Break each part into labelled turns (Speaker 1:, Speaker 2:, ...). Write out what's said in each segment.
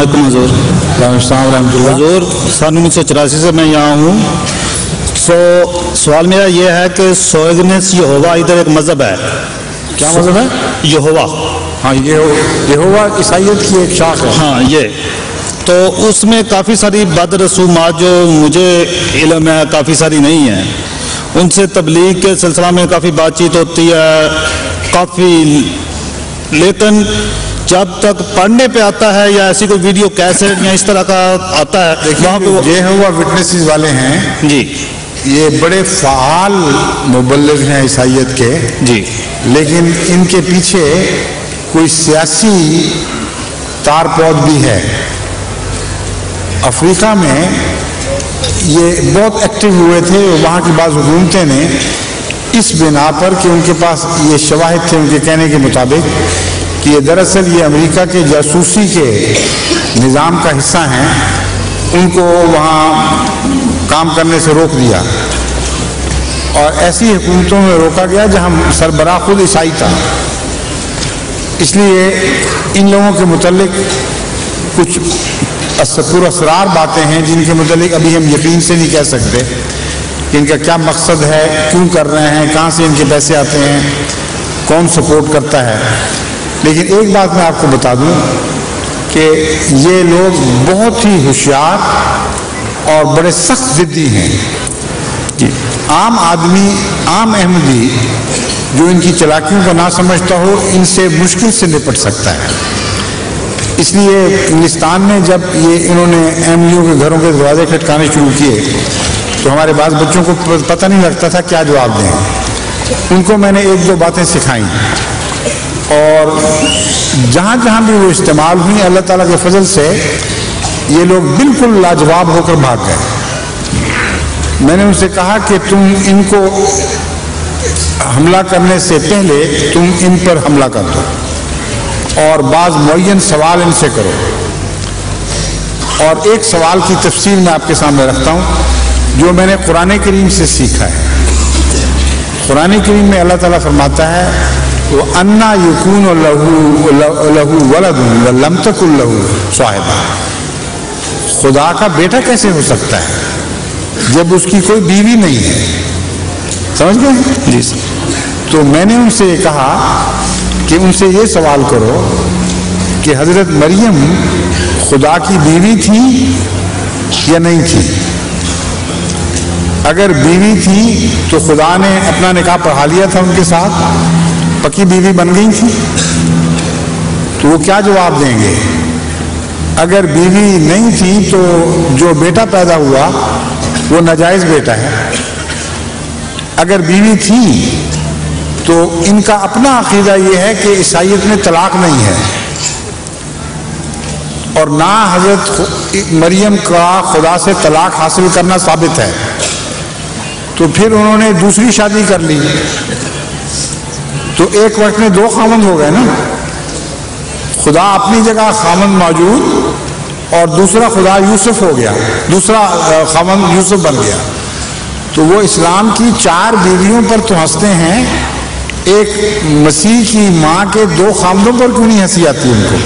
Speaker 1: حضور حضور سن 1984 سے میں یہاں ہوں. سوال میرا یہ ہے کہ سوئگنس یہوہ ادھر ایک مذہب ہے.
Speaker 2: کیا مذہب ہے؟
Speaker 1: یہوہ.
Speaker 2: ہاں یہوہ عیسائیت کی ایک شاخ ہے.
Speaker 1: ہاں یہ تو اس میں کافی ساری بد رسومات جو مجھے علم ہے کافی ساری نہیں ہیں. ان سے تبلیغ کے سلسلہ میں کافی بات چیت ہوتی ہے کافی، لیکن جب تک پڑھنے پہ آتا ہے یا ایسی کوئی ویڈیو کیسٹ یا اس طرح کا آتا ہے وہاں پہ
Speaker 2: یہوہ وٹنسز والے ہیں
Speaker 1: جی
Speaker 2: یہ بڑے فعال مبلغ ہیں عیسائیت کے
Speaker 1: جی،
Speaker 2: لیکن ان کے پیچھے کوئی سیاسی تار پود بھی ہے. افریقہ میں یہ بہت ایکٹیو ہوئے تھے. وہاں کی بعض حکومتیں نے اس بنا پر کہ ان کے پاس یہ شواہد تھے ان کے کہنے کے مطابق کہ یہ دراصل یہ امریکہ کے جاسوسی کے نظام کا حصہ ہیں، ان کو وہاں کام کرنے سے روک دیا. اور ایسی حکومتوں میں روکا گیا جہاں سربراہ خود عیسائی تھا. اس لیے ان لوگوں کے متعلق کچھ پر اسرار باتیں ہیں جن کے متعلق ابھی ہم یقین سے نہیں کہہ سکتے کہ ان کا کیا مقصد ہے، کیوں کر رہے ہیں، کہاں سے ان کے پیسے آتے ہیں، کون سپورٹ کرتا ہے. لیکن ایک بات میں آپ کو بتا دوں کہ یہ لوگ بہت ہی ہوشیار اور بڑے سخت ضدی ہیں. عام آدمی، عام احمدی جو ان کی چالاکیوں کو نہ سمجھتا ہو ان سے مشکل سے نپٹ سکتا ہے. اس لیے انگلستان میں جب یہ انہوں نے ایم یو کے گھروں کے دروازے کھٹکانے شروع کیے تو ہمارے بعض بچوں کو پتہ نہیں لگتا تھا کیا جواب دیں. ان کو میں نے ایک دو باتیں سکھائیں اور جہاں جہاں بھی وہ استعمال ہوئی اللہ تعالیٰ کے فضل سے یہ لوگ بالکل لاجواب ہو کر بھاگ گئے. میں نے ان سے کہا کہ تم ان کو حملہ کرنے سے پہلے تم ان پر حملہ کر دو اور بعض معین سوال ان سے کرو. اور ایک سوال کی تفصیل میں آپ کے سامنے رکھتا ہوں جو میں نے قرآن کریم سے سیکھا ہے. قرآن کریم میں اللہ تعالیٰ فرماتا ہے وَأَنَّا يَكُونُ لَهُ وَلَدٌ وَلَمْ تَكُن لَهُ صَاحِبَةٌ. خدا کا بیٹا کیسے ہو سکتا ہے جب اس کی کوئی بیوی نہیں ہے؟ سمجھ گئے؟
Speaker 1: جی سر.
Speaker 2: تو میں نے ان سے یہ کہا کہ ان سے یہ سوال کرو کہ حضرت مریم خدا کی بیوی تھی یا نہیں تھی؟ اگر بیوی تھی تو خدا نے اپنا نکاح پڑھا لیا تھا ان کے ساتھ، پکی بیوی بن گئی تھی. تو وہ کیا جواب دیں گے؟ اگر بیوی نہیں تھی تو جو بیٹا پیدا ہوا وہ ناجائز بیٹا ہے. اگر بیوی تھی تو ان کا اپنا عقیدہ یہ ہے کہ عیسائیت میں طلاق نہیں ہے اور نہ حضرت مریم کا خدا سے طلاق حاصل کرنا ثابت ہے. تو پھر انہوں نے دوسری شادی کر لی تو ایک وقت میں دو خاوند ہو گئے نا. خدا اپنی جگہ خاوند موجود اور دوسرا خدا یوسف ہو گیا، دوسرا خاوند یوسف بن گیا. تو وہ اسلام کی 4 بیویوں پر تو ہنستے ہیں، ایک مسیح کی ماں کے 2 خامدوں پر کیوں نہیں ہنسی آتی ان کو؟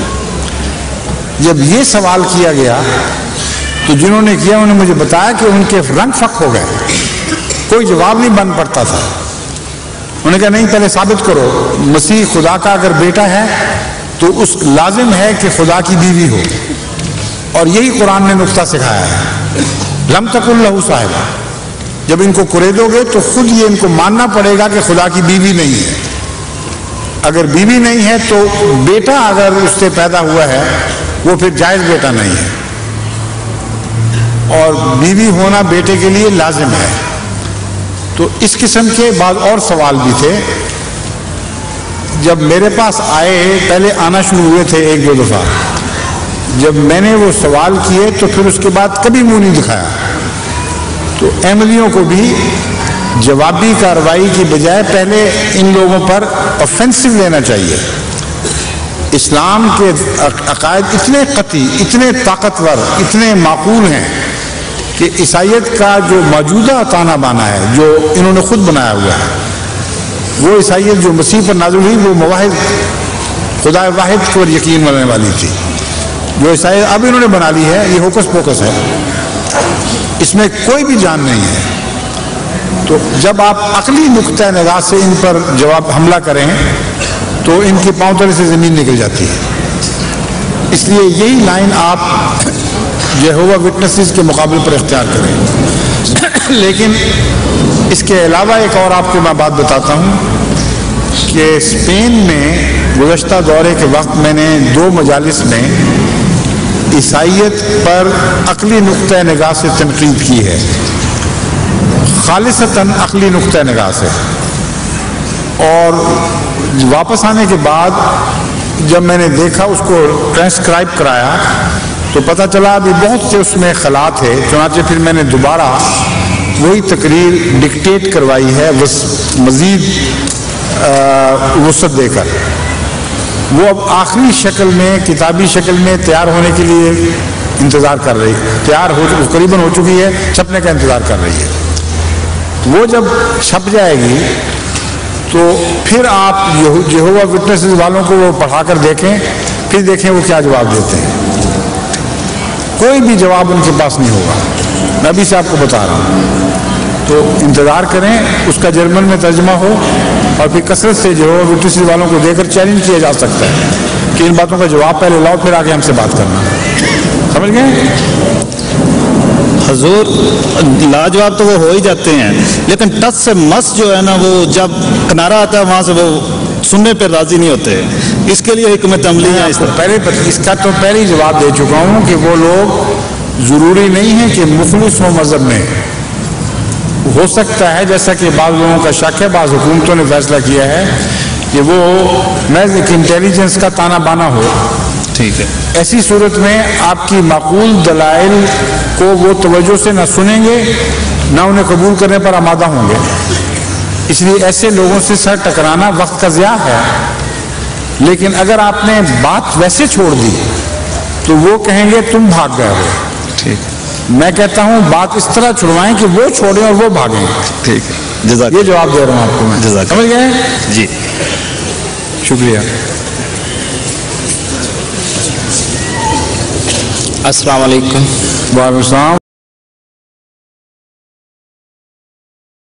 Speaker 2: جب یہ سوال کیا گیا تو جنہوں نے کیا انہوں نے مجھے بتایا کہ ان کے رنگ فک ہو گئے، کوئی جواب نہیں بن پڑتا تھا. انہوں نے کہا نہیں پہلے ثابت کرو مسیح خدا کا اگر بیٹا ہے تو اس لازم ہے کہ خدا کی بیوی ہو. اور یہی قرآن نے نقطہ سکھایا ہے لم تکن لہو صاحبہ. جب ان کو قریدو گے تو خود یہ ان کو ماننا پڑے گا کہ خدا کی بیوی نہیں ہے. اگر بیوی نہیں ہے تو بیٹا اگر اس سے پیدا ہوا ہے وہ پھر جائز بیٹا نہیں ہے اور بیوی ہونا بیٹے کے لیے لازم ہے. تو اس قسم کے بعض اور سوال بھی تھے. جب میرے پاس آئے پہلے آنا شروع ہوئے تھے 1-2 دفعہ، جب میں نے وہ سوال کیے تو پھر اس کے بعد کبھی منہ نہیں دکھایا. تو احمدیوں کو بھی جوابی کارروائی کی بجائے پہلے ان لوگوں پر اوفینسو لینا چاہیے. اسلام کے عقائد اتنے قطعی، اتنے طاقتور، اتنے معقول ہیں کہ عیسائیت کا جو موجودہ تانا بانا ہے جو انہوں نے خود بنایا ہوا ہے، وہ عیسائیت جو مسیح پر نازل ہوئی وہ موحد خدا واحد پر یقین کرنے والی تھی. جو عیسائی اب انہوں نے بنا لی ہے یہ ہوکس پوکس ہے، اس میں کوئی بھی جان نہیں ہے۔ تو جب آپ عقلی نقطہ نگاہ سے ان پر جواب حملہ کریں تو ان کے پاؤں تلے سے زمین نکل جاتی ہے۔ اس لیے یہی لائن آپ یہوہ وٹنسز کے مقابلے پر اختیار کریں۔ لیکن اس کے علاوہ ایک اور آپ کو میں بات بتاتا ہوں کہ اسپین میں گزشتہ دورے کے وقت میں نے 2 مجالس میں عیسائیت پر عقلی نقطہ نگاہ سے تنقید کی ہے، خالصتاً عقلی نقطہ نگاہ سے، اور واپس آنے کے بعد جب میں نے دیکھا اس کو ٹرانسکرائب کرایا تو پتہ چلا ابھی بہت سے اس میں خلا تھے، چنانچہ پھر میں نے دوبارہ وہی تقریر ڈکٹیٹ کروائی ہے مزید وسعت دے کر۔ وہ اب آخری شکل میں کتابی شکل میں تیار ہونے کے لیے انتظار کر رہی ہے، قریباً ہو چکی ہے، چھپنے کا انتظار کر رہی ہے۔ وہ جب چھپ جائے گی تو پھر آپ یہوہ وٹنسز والوں کو وہ پڑھا کر دیکھیں، پھر دیکھیں وہ کیا جواب دیتے ہیں۔ کوئی بھی جواب ان کے پاس نہیں ہوگا، میں ابھی سے آپ کو بتا رہا ہوں۔ تو انتظار کریں اس کا جرمن میں ترجمہ ہو، اور پھر کثرت سے یہوہ وٹنسز والوں کو دے کر چیلنج کیا جا سکتا ہے کہ ان باتوں کا جواب پہلے لاؤ پھر آگے ہم سے بات کرنا۔ سمجھ گئے؟
Speaker 1: حضور لاجواب تو وہ ہو ہی جاتے ہیں، لیکن ٹس سے مس جو ہے نا وہ جب کنارہ آتا ہے وہاں سے وہ سننے پہ راضی نہیں ہوتے۔ اس کے لیے حکمت عملی ہے۔
Speaker 2: اس کا تو پہلے ہی جواب دے چکا ہوں کہ وہ لوگ ضروری نہیں ہے کہ مخلص ہوں مذہب میں۔ ہو سکتا ہے جیسا کہ بعض لوگوں کا شک ہے، بعض حکومتوں نے فیصلہ کیا ہے کہ وہ محض ایک انٹیلیجنس کا تانا بانا ہو۔
Speaker 1: ٹھیک ہے،
Speaker 2: ایسی صورت میں آپ کی معقول دلائل کو وہ توجہ سے نہ سنیں گے نہ انہیں قبول کرنے پر آمادہ ہوں گے۔ اس لیے ایسے لوگوں سے سر ٹکرانا وقت کا ضیاع ہے۔ لیکن اگر آپ نے بات ویسے چھوڑ دی تو وہ کہیں گے تم بھاگ گئے ہو۔
Speaker 1: ٹھیک،
Speaker 2: میں کہتا ہوں بات اس طرح چھڑوائیں کہ وہ چھوڑیں اور وہ بھاگیں۔
Speaker 1: ٹھیک ہے، جزاک
Speaker 2: یہ جواب دے رہا ہوں آپ کو میں۔
Speaker 1: جزاک
Speaker 2: سمجھ گئے؟
Speaker 1: جی،
Speaker 2: شکریہ۔
Speaker 3: السلام علیکم۔
Speaker 2: وعلیکم السلام۔